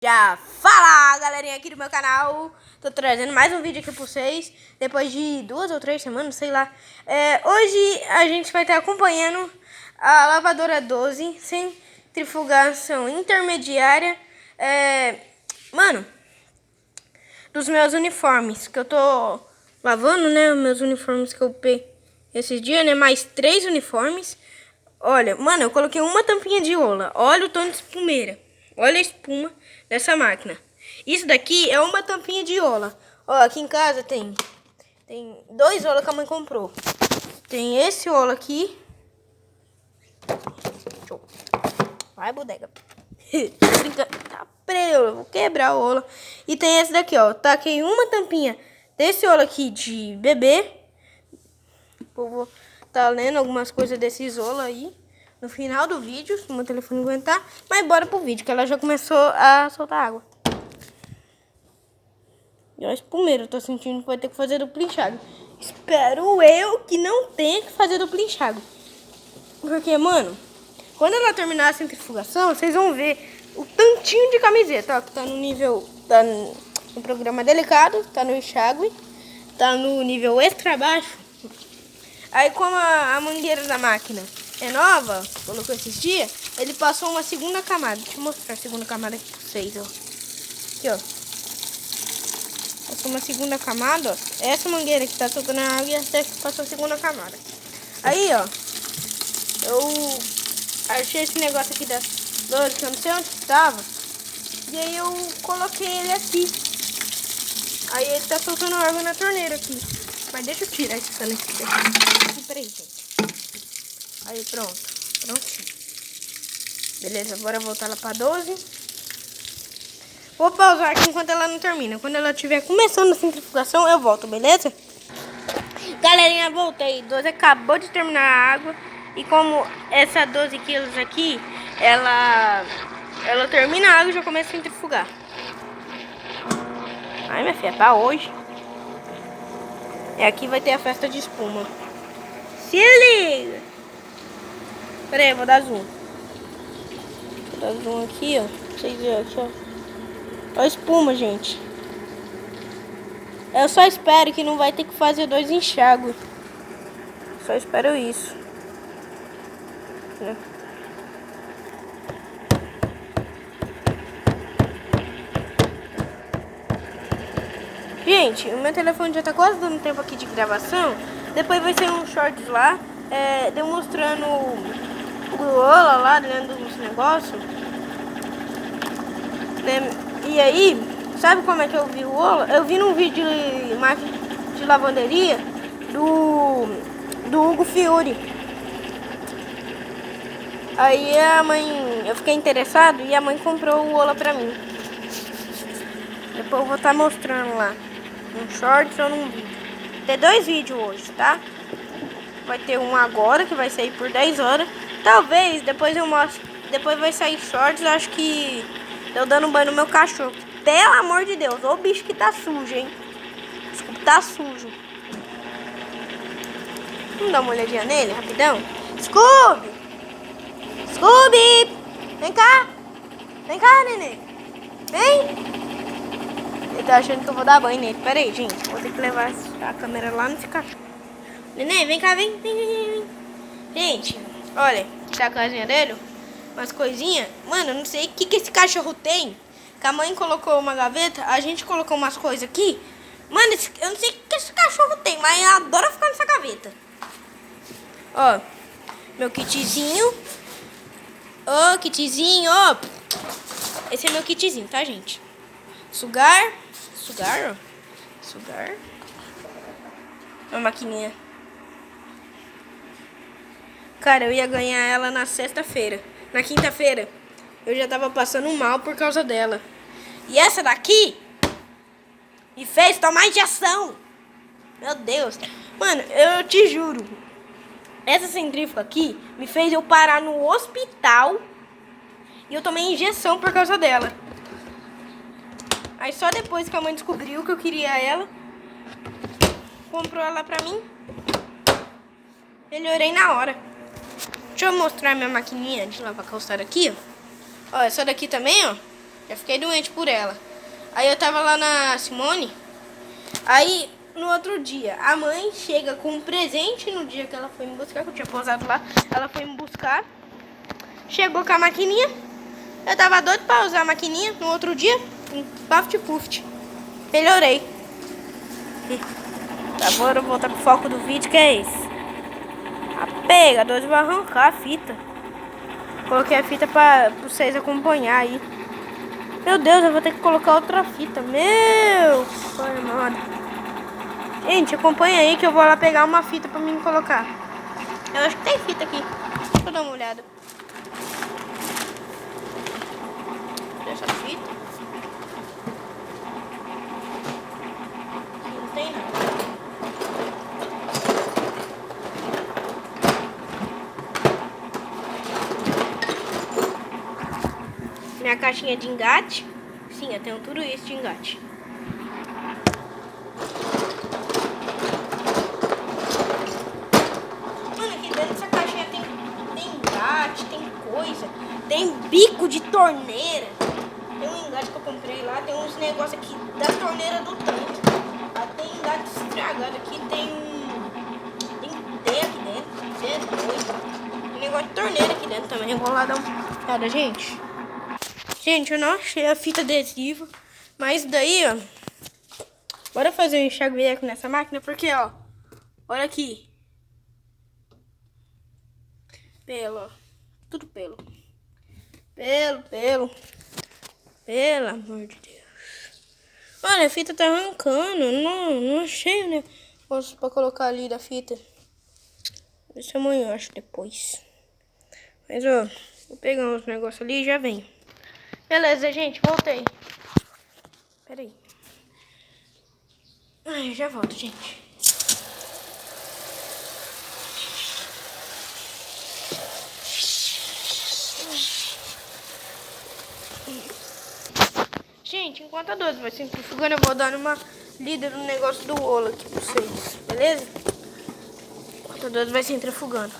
Já fala, galerinha aqui do meu canal. Tô trazendo mais um vídeo aqui pra vocês. Depois de 2 ou 3 semanas, sei lá. Hoje a gente vai estar acompanhando a lavadora 12 centrifugação intermediária. Mano, dos meus uniformes que eu tô lavando, né? Meus uniformes que eu peguei esses dias, né? Mais 3 uniformes. Olha, mano, eu coloquei uma tampinha de ola. Olha o tom de espumeira. Olha a espuma dessa máquina. Isso daqui é uma tampinha de ola. Ó, aqui em casa tem 2 olas que a mãe comprou. Tem esse ola aqui. Vai, bodega. Brincando. Tá preso, eu vou quebrar o ola. E tem esse daqui, ó. Taquei uma tampinha desse ola aqui de bebê. O povo tá lendo algumas coisas desse ola aí no final do vídeo, se o meu telefone aguentar. Mas bora pro vídeo, que ela já começou a soltar água. E ó, espumeiro, eu tô sentindo que vai ter que fazer duplo enxágue. Espero eu que não tenha que fazer duplo enxágue. Porque, mano, quando ela terminar a centrifugação, vocês vão ver o tantinho de camiseta, ó, que tá no nível, tá no programa delicado, tá no enxágue, tá no nível extra baixo. Aí, como a mangueira da máquina é nova, colocou esses dias, ele passou uma segunda camada. Deixa eu mostrar a segunda camada aqui pra vocês, ó. Aqui, ó. Passou uma segunda camada, ó. Essa mangueira que tá soltando a água e essa que passou a segunda camada. Aí, ó. Eu achei esse negócio aqui da dor, que eu não sei onde que tava. E aí eu coloquei ele aqui. Aí ele tá soltando água na torneira aqui. Mas deixa eu tirar esse cano aqui. Peraí, gente. Aí, pronto. Prontinho. Beleza, bora voltar lá pra 12. Vou pausar aqui enquanto ela não termina. Quando ela estiver começando a centrifugação, eu volto, beleza? Galerinha, voltei. 12 acabou de terminar a água. E como essa 12 quilos aqui, ela termina a água e já começa a centrifugar. Ai, minha filha, pra hoje. Aqui vai ter a festa de espuma. Se liga! Pera aí, eu vou dar zoom. Vou dar zoom aqui, ó. Pra vocês verem aqui, ó. Olha a espuma, gente. Eu só espero que não vai ter que fazer 2 enxágues. Só espero isso. Gente, o meu telefone já tá quase dando tempo aqui de gravação. Depois vai ser um shorts lá, demonstrando o ola lá dentro dos negócios. E aí, sabe como é que eu vi o ola? Eu vi num vídeo de lavanderia do Hugo Fiore. Aí eu fiquei interessado e a mãe comprou o ola pra mim. Depois eu vou estar mostrando lá, num shorts ou num vídeo. Tem 2 vídeos hoje, tá? Vai ter um agora, que vai sair por 10 horas. Talvez, depois eu mostro. Depois vai sair shorts, acho que eu dando banho no meu cachorro. Pelo amor de Deus, ô bicho que tá sujo, hein? Desculpa, tá sujo. Vamos dar uma olhadinha nele, rapidão? Scooby! Scooby! Vem cá! Vem cá, neném! Vem! Ele tá achando que eu vou dar banho nele. Pera aí, gente. Vou ter que levar a câmera lá nesse cachorro. Neném, vem cá, vem. Gente, olha. Tá a casinha dele. Umas coisinhas. Mano, eu não sei o que esse cachorro tem. Que a mãe colocou uma gaveta. A gente colocou umas coisas aqui. Mano, eu não sei o que esse cachorro tem. Mas ele adora ficar nessa gaveta. Ó. Meu kitzinho. Ô, kitzinho, ó. Esse é meu kitzinho, tá, gente? Sugar, ó. Sugar. Uma maquininha. Cara, eu ia ganhar ela na sexta-feira. Na quinta-feira, eu já tava passando mal por causa dela. E essa daqui me fez tomar injeção. Meu Deus. Mano, eu te juro. Essa centrífuga aqui me fez eu parar no hospital. E eu tomei injeção por causa dela. Aí só depois que a mãe descobriu que eu queria ela, comprou ela pra mim. Melhorei na hora. Deixa eu mostrar minha maquininha de lavar calçado aqui, ó. Ó, essa daqui também, ó. Já fiquei doente por ela. Aí eu tava lá na Simone. Aí, no outro dia, a mãe chega com um presente no dia que ela foi me buscar, que eu tinha pousado lá. Ela foi me buscar. Chegou com a maquininha. Eu tava doido pra usar a maquininha. No outro dia, paft-puft. Melhorei. Agora eu vou voltar pro foco do vídeo, que é esse. A pegadora vai arrancar a fita. Coloquei a fita pra vocês acompanhar aí. Meu Deus, eu vou ter que colocar outra fita. Meu pai amado. Gente, acompanha aí que eu vou lá pegar uma fita pra mim colocar. Eu acho que tem fita aqui. Deixa eu dar uma olhada. Essa fita. Não tem nada. Minha caixinha de engate. Sim, eu tenho tudo isso de engate. Mano, aqui dentro dessa caixinha tem engate, tem coisa. Tem bico de torneira. Tem um engate que eu comprei lá. Tem uns negócios aqui da torneira do tanque. Tem engate estragado aqui. Tem T aqui dentro. Você é doido. Tem negócio de torneira aqui dentro também. Eu vou lá dar uma olhada, gente. Gente, eu não achei a fita adesiva. Mas daí, ó. Bora fazer um enxagueco nessa máquina. Porque, ó. Olha aqui. Pelo, ó. Tudo pelo. Pelo. Pelo amor de Deus. Olha, a fita tá arrancando. Não achei, né? Posso pra colocar ali da fita. Isso amanhã, eu acho, depois. Mas, ó. Vou pegar uns negócios ali e já venho. Beleza, gente. Voltei. Pera aí. Ai, eu já volto, gente. Gente, enquanto a 12 vai centrifugando, eu vou dando uma lida no negócio do rolo aqui pra vocês, beleza? Enquanto a 12 vai centrifugando.